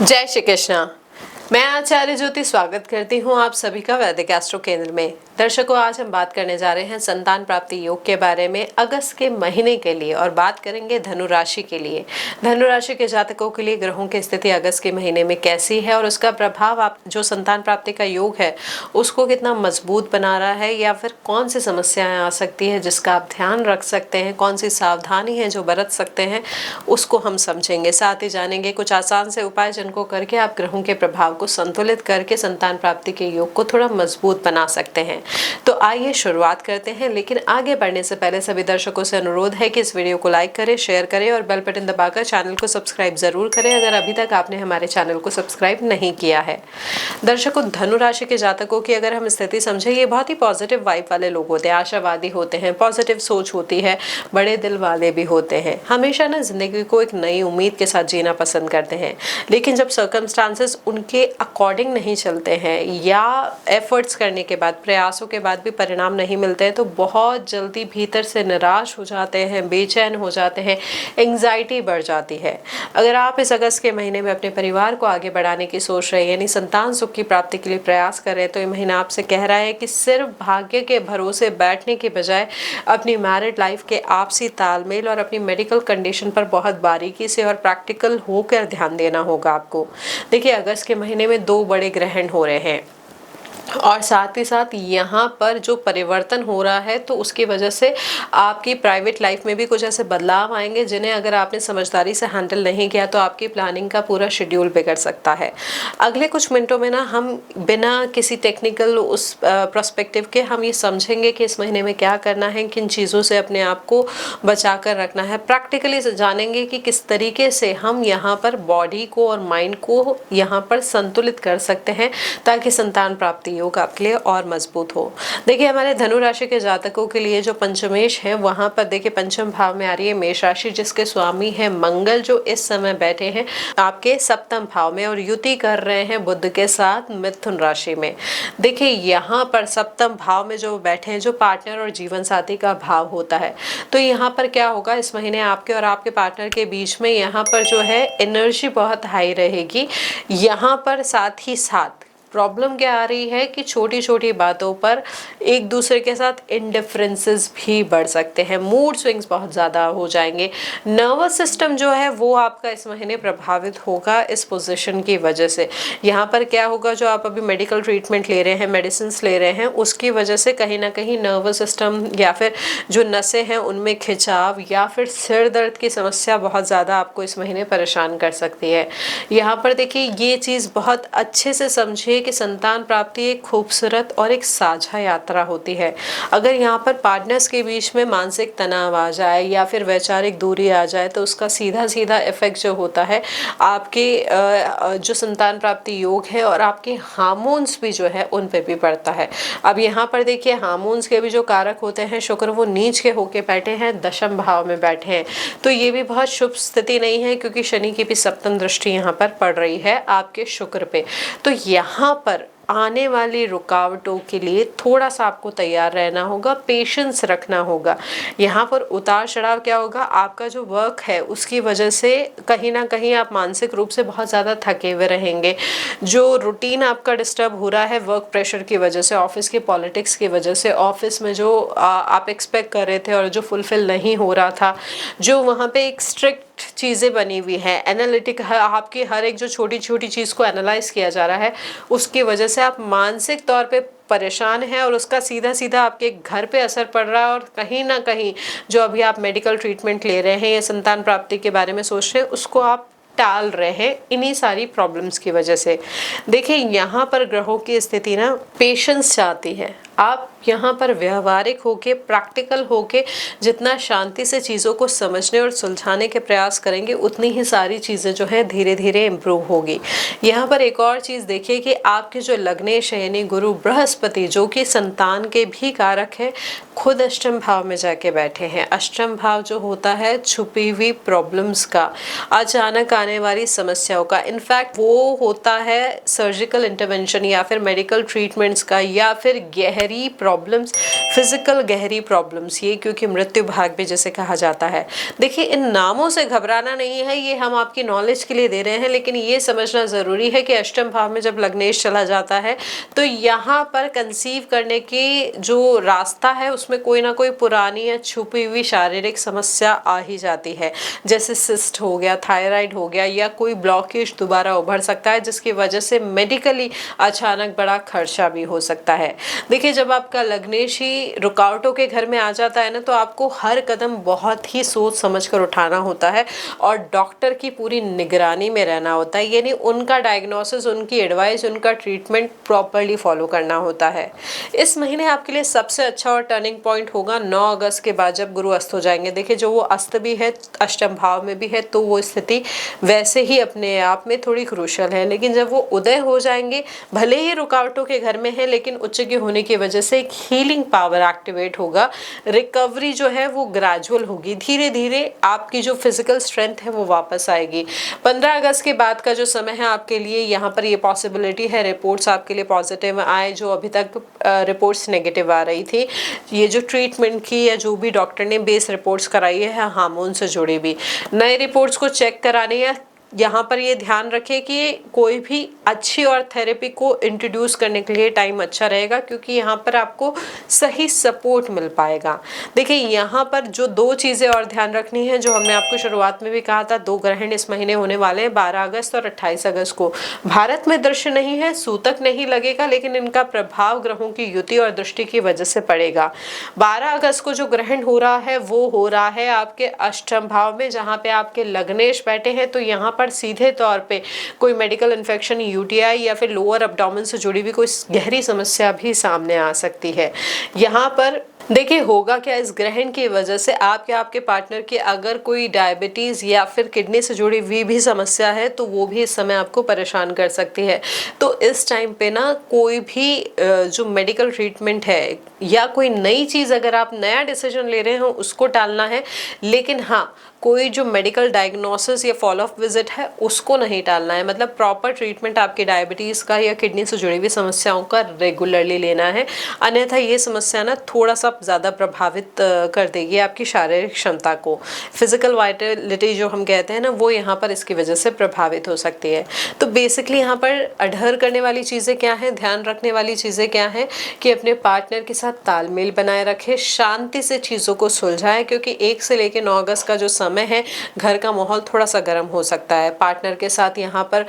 जय श्री कृष्णा। मैं आचार्य ज्योति स्वागत करती हूँ आप सभी का वैदिक एस्ट्रो केंद्र में। दर्शकों, आज हम बात करने जा रहे हैं संतान प्राप्ति योग के बारे में अगस्त के महीने के लिए, और बात करेंगे धनु राशि के लिए। धनु राशि के जातकों के लिए ग्रहों की स्थिति अगस्त के महीने में कैसी है और उसका प्रभाव आप जो संतान प्राप्ति का योग है उसको कितना मजबूत बना रहा है, या फिर कौन सी समस्याएं आ सकती है जिसका आप ध्यान रख सकते हैं, कौन सी सावधानी है जो बरत सकते हैं, उसको हम समझेंगे। साथ ही जानेंगे कुछ आसान से उपाय जिनको करके आप ग्रहों के प्रभाव को संतुलित करके संतान प्राप्ति के योग को थोड़ा मजबूत बना सकते हैं। तो आइए शुरुआत करते हैं, लेकिन आगे बढ़ने से पहले सभी दर्शकों से अनुरोध है कि इस वीडियो को लाइक करें, शेयर करें और बेल बटन दबाकर चैनल को सब्सक्राइब जरूर करें अगर अभी तक आपने हमारे चैनल को सब्सक्राइब नहीं किया है। दर्शकों, धनु राशि के जातकों की अगर हम स्थिति समझे, ये बहुत ही पॉजिटिव वाइब वाले लोग होते हैं, आशावादी होते हैं, पॉजिटिव सोच होती है, बड़े दिल वाले भी होते हैं, हमेशा ना जिंदगी को एक नई उम्मीद के साथ जीना पसंद करते हैं। लेकिन जब सर्कमस्टांसेस उनके अकॉर्डिंग नहीं चलते हैं या एफर्ट्स करने के बाद, प्रयासों के बाद भी परिणाम नहीं मिलते हैं, तो बहुत जल्दी भीतर से निराश हो जाते हैं, बेचैन हो जाते हैं, एंग्जाइटी बढ़ जाती है। अगर आप इस अगस्त के महीने में अपने परिवार को आगे बढ़ाने की सोच रहे हैं, यानी संतान सुख की प्राप्ति के लिए प्रयास कर रहे हैं, तो ये महीना आपसे कह रहा है कि सिर्फ भाग्य के भरोसे बैठने के बजाय अपनी मैरिड लाइफ के आपसी तालमेल और अपनी मेडिकल कंडीशन पर बहुत बारीकी से और प्रैक्टिकल होकर ध्यान देना होगा आपको। देखिए, अगस्त के महीने में 2 बड़े ग्रहण हो रहे हैं और साथ ही साथ यहाँ पर जो परिवर्तन हो रहा है, तो उसकी वजह से आपकी प्राइवेट लाइफ में भी कुछ ऐसे बदलाव आएंगे जिन्हें अगर आपने समझदारी से हैंडल नहीं किया तो आपकी प्लानिंग का पूरा शेड्यूल बिगड़ सकता है। अगले कुछ मिनटों में ना हम बिना किसी टेक्निकल उस पर्सपेक्टिव के हम ये समझेंगे कि इस महीने में क्या करना है, किन चीज़ों से अपने आप को बचा कर रखना है। प्रैक्टिकली जानेंगे कि किस तरीके से हम यहाँ पर बॉडी को और माइंड को यहाँ पर संतुलित कर सकते हैं ताकि संतान प्राप्ति योग आपके लिए और मजबूत हो। देखिए, हमारे धनु राशि के जातकों के लिए जो पंचमेश है, वहां पर देखिए पंचम भाव में आ रही है मेष राशि, जिसके स्वामी है मंगल, जो इस समय बैठे हैं आपके सप्तम भाव में और युति कर रहे हैं बुध के साथ मिथुन राशि में। देखिए, यहाँ पर सप्तम भाव में जो बैठे हैं, जो पार्टनर और जीवन साथी का भाव होता है, तो यहाँ पर क्या होगा, इस महीने आपके और आपके पार्टनर के बीच में यहाँ पर जो है एनर्जी बहुत हाई रहेगी। यहाँ पर साथ ही साथ प्रॉब्लम क्या आ रही है कि छोटी छोटी बातों पर एक दूसरे के साथ इंडिफरेंसेस भी बढ़ सकते हैं, मूड स्विंग्स बहुत ज़्यादा हो जाएंगे। नर्वस सिस्टम जो है वो आपका इस महीने प्रभावित होगा इस पोजीशन की वजह से। यहाँ पर क्या होगा, जो आप अभी मेडिकल ट्रीटमेंट ले रहे हैं, मेडिसिन ले रहे हैं, उसकी वजह से कहीं ना कहीं नर्वस सिस्टम या फिर जो नसें हैं उनमें खिंचाव या फिर सिर दर्द की समस्या बहुत ज़्यादा आपको इस महीने परेशान कर सकती है। यहाँ पर देखिए, ये चीज़ बहुत अच्छे से समझिए कि संतान प्राप्ति एक खूबसूरत और एक साझा यात्रा होती है। अगर यहाँ पर पार्टनर्स के बीच में मानसिक तनाव आ जाए या फिर वैचारिक दूरी आ जाए, तो उसका सीधा सीधा इफेक्ट जो होता है आपके जो संतान प्राप्ति योग है और आपके हार्मोन्स भी जो है उन पे भी पड़ता है। अब यहाँ पर देखिए, हार्मोन्स के भी जो कारक होते हैं शुक्र, वो नीच के होके बैठे हैं, दशम भाव में बैठे हैं, तो ये भी बहुत शुभ स्थिति नहीं है, क्योंकि शनि की भी सप्तम दृष्टि यहाँ पर पड़ रही है आपके शुक्र पे। तो यहाँ पर आने वाली रुकावटों के लिए थोड़ा सा आपको तैयार रहना होगा, पेशेंस रखना होगा। यहाँ पर उतार चढ़ाव क्या होगा, आपका जो वर्क है उसकी वजह से कहीं ना कहीं आप मानसिक रूप से बहुत ज़्यादा थके हुए रहेंगे। जो रूटीन आपका डिस्टर्ब हो रहा है वर्क प्रेशर की वजह से, ऑफिस की पॉलिटिक्स की वजह से, ऑफिस में जो आप एक्सपेक्ट कर रहे थे और जो फुलफिल नहीं हो रहा था, जो वहाँ पे एक स्ट्रिक्ट चीज़ें बनी हुई है, एनालिटिक है, आपकी हर एक जो छोटी छोटी चीज़ को एनालाइज किया जा रहा है, उसकी वजह से आप मानसिक तौर पे परेशान हैं और उसका सीधा सीधा आपके घर पे असर पड़ रहा है। और कहीं ना कहीं जो अभी आप मेडिकल ट्रीटमेंट ले रहे हैं या संतान प्राप्ति के बारे में सोच रहे हैं, उसको आप टाल रहे हैं इन्हीं सारी प्रॉब्लम्स की वजह से। देखिए, यहाँ पर ग्रहों की स्थिति ना पेशेंस चाहती है। आप यहाँ पर व्यवहारिक होके, प्रैक्टिकल होके जितना शांति से चीज़ों को समझने और सुलझाने के प्रयास करेंगे, उतनी ही सारी चीज़ें जो है धीरे धीरे इम्प्रूव होगी। यहाँ पर एक और चीज़ देखिए कि आपके जो लग्नेश यानी गुरु बृहस्पति, जो कि संतान के भी कारक है, खुद अष्टम भाव में जाके बैठे हैं। अष्टम भाव जो होता है छुपी हुई प्रॉब्लम्स का, अचानक आने वाली समस्याओं का, इनफैक्ट वो होता है सर्जिकल इंटरवेंशन या फिर मेडिकल ट्रीटमेंट्स का, या फिर गहरी गहरी प्रॉब्लम्स, फिजिकल गहरी प्रॉब्लम्स, ये क्योंकि मृत्यु भाग भी जैसे कहा जाता है। देखिए इन नामों से घबराना नहीं है, ये हम आपकी नॉलेज के लिए दे रहे हैं, लेकिन ये समझना ज़रूरी है कि अष्टम भाव में जब लग्नेश चला जाता है तो यहाँ पर कंसीव करने की जो रास्ता है उसमें कोई ना कोई पुरानी या छुपी हुई शारीरिक समस्या आ ही जाती है, जैसे सिस्ट हो गया, थायराइड हो गया, या कोई ब्लॉकेज दोबारा उभर सकता है जिसकी वजह से मेडिकली अचानक बड़ा खर्चा भी हो सकता है। देखिए जब आपका लग्नेश ही रुकावटों के घर में आ जाता है ना, तो आपको हर कदम बहुत ही सोच समझ कर उठाना होता है और डॉक्टर की पूरी निगरानी में रहना होता है, यानी उनका डायग्नोसिस, उनकी एडवाइस, उनका ट्रीटमेंट प्रॉपरली फॉलो करना होता है। इस महीने आपके लिए सबसे अच्छा और टर्निंग पॉइंट होगा 9 अगस्त के बाद जब गुरु अस्त हो जाएंगे। देखिए जो वो अस्त भी है, अष्टम भाव में भी है, तो वो स्थिति वैसे ही अपने आप में थोड़ी क्रूशल है, लेकिन जब वो उदय हो जाएंगे, भले ही रुकावटों के घर में है लेकिन उच्च के होने की वजह से एक हीलिंग पावर एक्टिवेट होगा। रिकवरी जो है वो ग्रेजुअल होगी, धीरे धीरे आपकी जो फिजिकल स्ट्रेंथ है वो वापस आएगी। 15 अगस्त के बाद का जो समय है आपके लिए, यहाँ पर ये पॉसिबिलिटी है रिपोर्ट्स आपके लिए पॉजिटिव आए, जो अभी तक रिपोर्ट्स नेगेटिव आ रही थी। ये जो ट्रीटमेंट की या जो भी डॉक्टर ने बेस रिपोर्ट्स कराई है हार्मोन से जुड़ी भी, नए रिपोर्ट्स को चेक कराने या यहाँ पर ये ध्यान रखें कि कोई भी अच्छी और थेरेपी को इंट्रोड्यूस करने के लिए टाइम अच्छा रहेगा, क्योंकि यहाँ पर आपको सही सपोर्ट मिल पाएगा। देखिए यहाँ पर जो 2 चीज़ें और ध्यान रखनी है, जो हमने आपको शुरुआत में भी कहा था, 2 ग्रहण इस महीने होने वाले हैं 12 अगस्त और 28 अगस्त को। भारत में दृश्य नहीं है, सूतक नहीं लगेगा, लेकिन इनका प्रभाव ग्रहों की युति और दृष्टि की वजह से पड़ेगा। 12 अगस्त को जो ग्रहण हो रहा है वो हो रहा है आपके अष्टम भाव में, जहाँ पे आपके लग्नेश बैठे हैं, तो यहाँ पर सीधे तौर पे कोई मेडिकल इन्फेक्शन, यूटीआई या फिर लोअर एब्डोमेन से जुड़ी हुई कोई गहरी समस्या भी सामने आ सकती है। यहाँ पर देखिए होगा क्या, इस ग्रहण की वजह से आपके पार्टनर की अगर कोई डायबिटीज़ या फिर किडनी से जुड़ी हुई भी समस्या है तो वो भी इस समय आपको परेशान कर सकती है। तो इस टाइम पे ना कोई भी जो मेडिकल ट्रीटमेंट है या कोई नई चीज़, अगर आप नया डिसीजन ले रहे हो उसको टालना है, लेकिन हाँ कोई जो मेडिकल डायग्नोसिस या फॉलोअप विजिट है उसको नहीं टालना है। मतलब प्रॉपर ट्रीटमेंट आपकी डायबिटीज़ का या किडनी से जुड़ी हुई समस्याओं का रेगुलरली लेना है, अन्यथा ये समस्या ना थोड़ा सा ज़्यादा प्रभावित कर देगी आपकी शारीरिक क्षमता को। फिजिकल वाइटलिटी जो हम कहते हैं ना, वो यहाँ पर इसकी वजह से प्रभावित हो सकती है। तो बेसिकली यहाँ पर अडहर करने वाली चीज़ें क्या हैं, ध्यान रखने वाली चीज़ें क्या हैं कि अपने पार्टनर के साथ तालमेल बनाए रखें, शांति से चीज़ों को सुलझाएं, क्योंकि 1 से लेकर 9 अगस्त का जो समय है घर का माहौल थोड़ा सा गर्म हो सकता है। पार्टनर के साथ यहाँ पर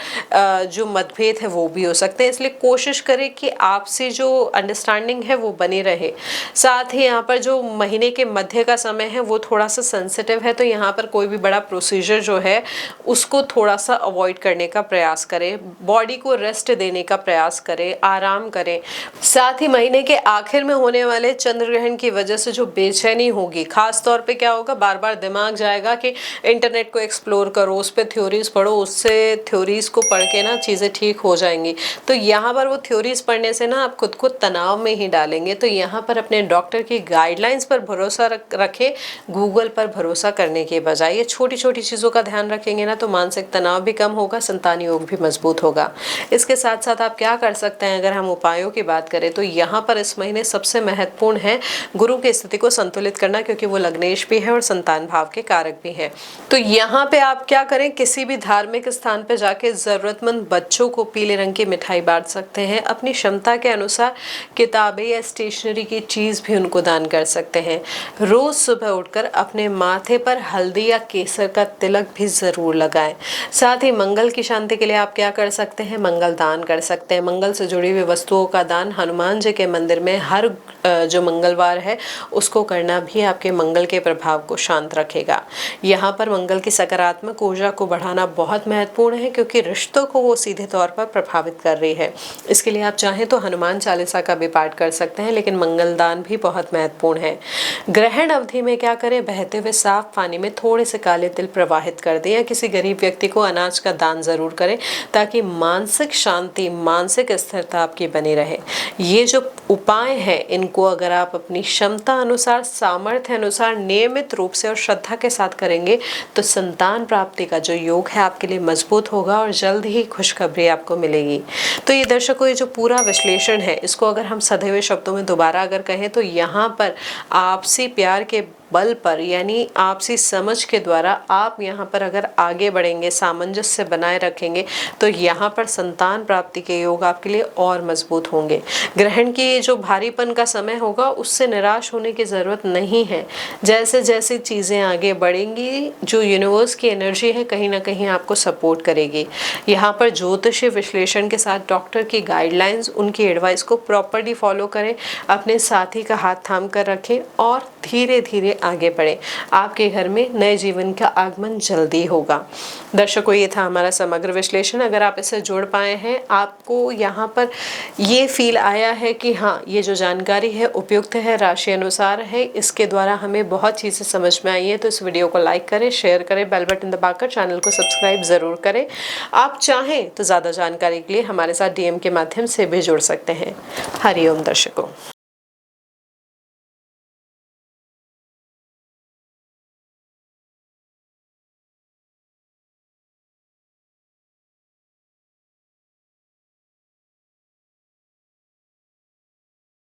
जो मतभेद है वो भी हो सकते हैं, इसलिए कोशिश करें कि आपसे जो अंडरस्टैंडिंग है वो बनी रहे। साथ ही यहाँ पर जो महीने के मध्य का समय है वो थोड़ा सा सेंसिटिव है, तो यहाँ पर कोई भी बड़ा प्रोसीजर जो है उसको थोड़ा सा अवॉइड करने का प्रयास करें, बॉडी को रेस्ट देने का प्रयास करें, आराम करें। साथ ही महीने के आखिर में होने वाले चंद्र ग्रहण की वजह से जो बेचैनी होगी, खास तौर पे क्या होगा, बार बार दिमाग जाएगा कि इंटरनेट को एक्सप्लोर करो, उस पर थ्योरीज पढ़ो, उससे थ्योरीज को पढ़ के ना चीज़ें ठीक हो जाएंगी। तो यहाँ पर वो थ्योरीज पढ़ने से ना आप खुद को तनाव में ही डालेंगे। तो यहाँ पर अपने डॉक्टर की गाइडलाइंस पर भरोसा रखें, गूगल पर भरोसा करने के बजाय। ये छोटी छोटी चीज़ों का ध्यान रखेंगे ना तो मानसिक तनाव भी कम होगा, संतान योग भी मजबूत होगा। इसके साथ साथ आप क्या कर सकते हैं, अगर हम उपायों की बात करें तो यहाँ पर इस महीने सबसे महत्वपूर्ण है गुरु की स्थिति को संतुलित करना, क्योंकि वो लग्नेश भी है और संतान भाव के कारक भी है। तो यहाँ पे आप क्या करें, किसी भी धार्मिक स्थान पे जाके ज़रूरतमंद बच्चों को पीले रंग की मिठाई बांट सकते हैं। अपनी क्षमता के अनुसार किताबें या स्टेशनरी की चीज़ भी उनको दान कर सकते हैं। रोज़ सुबह उठकर अपने माथे पर हल्दी या केसर का तिलक भी ज़रूर लगाएं। साथ ही मंगल की शांति के लिए आप क्या कर सकते हैं, मंगल दान कर सकते हैं। मंगल से जुड़ी हुई वस्तुओं का दान हनुमान जी के मंदिर में हर जो मंगलवार है उसको करना भी आपके मंगल के प्रभाव को शांत रखेगा। यहाँ पर मंगल की सकारात्मक ऊर्जा को बढ़ाना बहुत महत्वपूर्ण है, क्योंकि रिश्तों को वो सीधे तौर पर प्रभावित कर रही है। इसके लिए आप चाहें तो हनुमान चालीसा का भी पाठ कर सकते हैं, लेकिन मंगल दान भी बहुत बहुत महत्वपूर्ण है। ग्रहण अवधि में क्या करें, बहते हुए साफ पानी में थोड़े से काले तिल प्रवाहित कर दें या किसी गरीब व्यक्ति को अनाज का दान जरूर करें, ताकि मानसिक शांति, मानसिक स्थिरता आपकी बनी रहे। ये जो उपाय हैं, इनको अगर आप अपनी क्षमता अनुसार, सामर्थ्य अनुसार नियमित रूप से और श्रद्धा के साथ करेंगे तो संतान प्राप्ति का जो योग है आपके लिए मजबूत होगा और जल्द ही खुशखबरी आपको मिलेगी। तो ये दर्शकों, ये जो पूरा विश्लेषण है, इसको अगर हम सधे हुए शब्दों में दोबारा अगर कहें तो यहाँ पर आपसी प्यार के बल पर, यानी आपसी समझ के द्वारा आप यहाँ पर अगर आगे बढ़ेंगे, सामंजस्य बनाए रखेंगे, तो यहाँ पर संतान प्राप्ति के योग आपके लिए और मजबूत होंगे। ग्रहण की जो भारीपन का समय होगा उससे निराश होने की ज़रूरत नहीं है। जैसे जैसे चीज़ें आगे बढ़ेंगी, जो यूनिवर्स की एनर्जी है कहीं ना कहीं आपको सपोर्ट करेगी। यहाँ पर ज्योतिषीय विश्लेषण के साथ डॉक्टर की गाइडलाइंस, उनकी एडवाइस को प्रॉपरली फॉलो करें, अपने साथी का हाथ थाम कर रखें और धीरे धीरे आगे बढ़े। आपके घर में नए जीवन का आगमन जल्दी होगा। दर्शकों, ये था हमारा समग्र विश्लेषण। अगर आप इसे जोड़ पाए हैं, आपको यहाँ पर ये फील आया है कि हाँ, ये जो जानकारी है उपयुक्त है, राशि अनुसार है, इसके द्वारा हमें बहुत चीज़ें समझ में आई है, तो इस वीडियो को लाइक करें, शेयर करें, बेल बटन दबाकर चैनल को सब्सक्राइब ज़रूर करें। आप चाहें तो ज़्यादा जानकारी के लिए हमारे साथ DM के माध्यम से भी जुड़ सकते हैं। हरिओम दर्शकों।